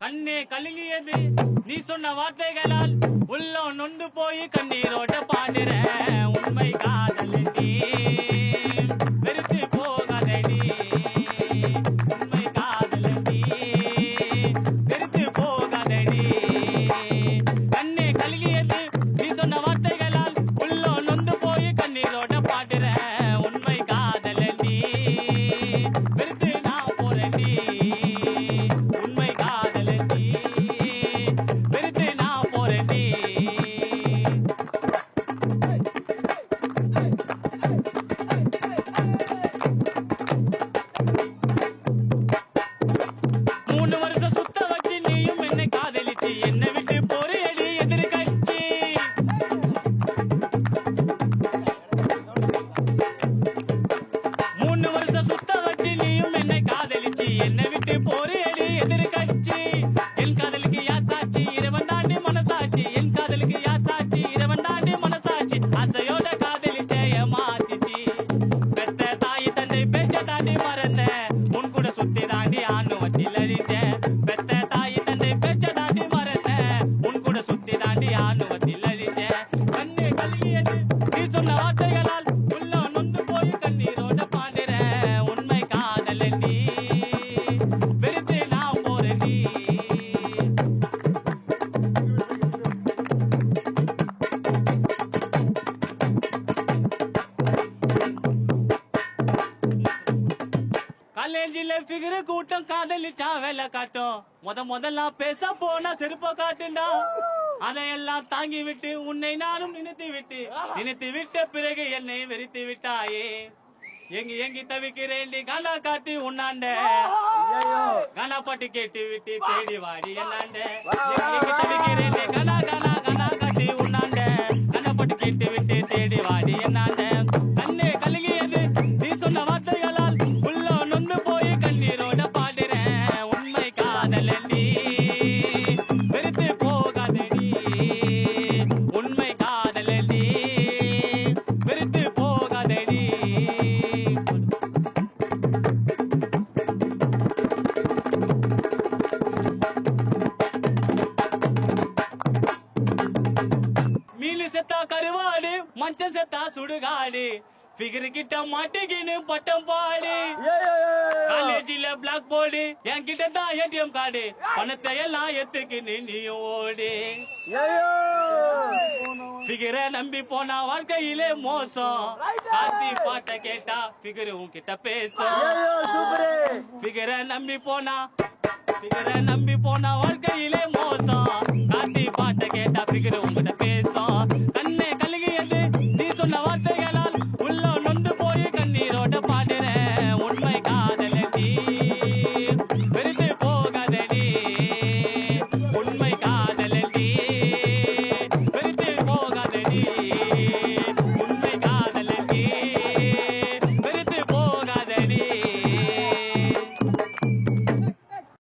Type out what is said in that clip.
கண்ணே கலங்கியது நீ சொன்ன வார்த்தைகளால் உள்ளம் நொந்து போய் கண்ணீரோட பாடுறேன் உண்மை காதலடி வெறுத்து போகாதடி உண்மை காதலடி வெறுத்து போகாதடி கண்ணே கலங்கியது நீ சொன்ன வார்த்தைகளால் உள்ளம் நொந்து போய் கண்ணீரோட பாடுறேன் உண்மை காதலடி வெறுத்து நான் போறேன்டி உண்மை காதலடி வெறுத்து நான் போறேன்டி மூணு வருஷம் சுத்த வச்சு நீயும் என்னை காதலிச்சு என்னை விட்டு போறேடி எதிர்கட்சி மூணு வருஷம் சுத்த வச்சு நீயும் என்னை காதலிச்சு என்னை விட்டு போறேடி எதிர்கட்சி என் காதலுக்கு யாசாச்சு இரவன் தாண்டி மனசாச்சு என் காதலுக்கு யாசாச்சு இரவன் தாண்டி மனசாச்சு ஆசையோட காதலிச்ச ஏமாத்திச்சு பெத்த தாய் தந்தை பேச்ச தாண்டி மறந்த உன் கூட சுத்தி தாண்டி ஆணுவத்தில் அழிச்சேன் பெத்த தாய் தந்தை பேச்ச தாண்டி மறந்த உன் கூட சுத்தி தாண்டி ஆணுவத்தில் அழிச்சேன் கண்ணு கலங்கியது நீ சொன்ன வார்த்தைகளால் உள்ள நொந்து போய் கண்ணீரோட பாடுறேன் உண்மை காதலடி வெறுத்து நான் போறேன்டி காலேஜில ஃபிகர் கூட்டம் காதலிச்சா வேலை காட்டும் முதல்ல பேச போனா செருப்ப காட்டுண்டா அதையெல்லாம் தாங்கி விட்டு உன்னை நானும் நினைத்து விட்ட பிறகு என்னை வெறுத்து விட்டாயே எங்கி தவிக்கிறேன் கனா காட்டி உண்ணாண்ட கனா பாட்டு கேட்டு விட்டு தேடி வாடி என்னாண்ட எங்கி தவிக்கிறேன் கனா கனா கனா காட்டி உண்ணாண்ட கனா பாட்டு கேட்டு விட்டு தேடி வாடி என்னாண்ட கண்ணு கலங்கியது நீ சொன்ன வார்த்தைகளால் உள்ள நொந்து போய் கண்ணீரோட பாடுறேன் உண்மை காதலடி வெறுத்து போகாதடி உண்மை காதலடி வெறுத்து போகாதடி மீனு செத்தா கருவாடு மஞ்சள் செத்தா சுடுகாடு ஃபிகர் கிட்ட மாட்டிக்கின்னு பட்டம் பாடு காலேஜில பிளாக் போர்டு என்கிட்ட தான் ஏடிஎம் கார்டு பணத்தை எல்லாம் எத்துக்கின்னு நீயும் ஓடு ஃபிகரை நம்பி போனா வாழ்க்கையிலே மோசம் கார்த்தி பாட்ட கேட்டா ஃபிகர் உன்கிட்ட பேசும் ஃபிகரை நம்பி போனா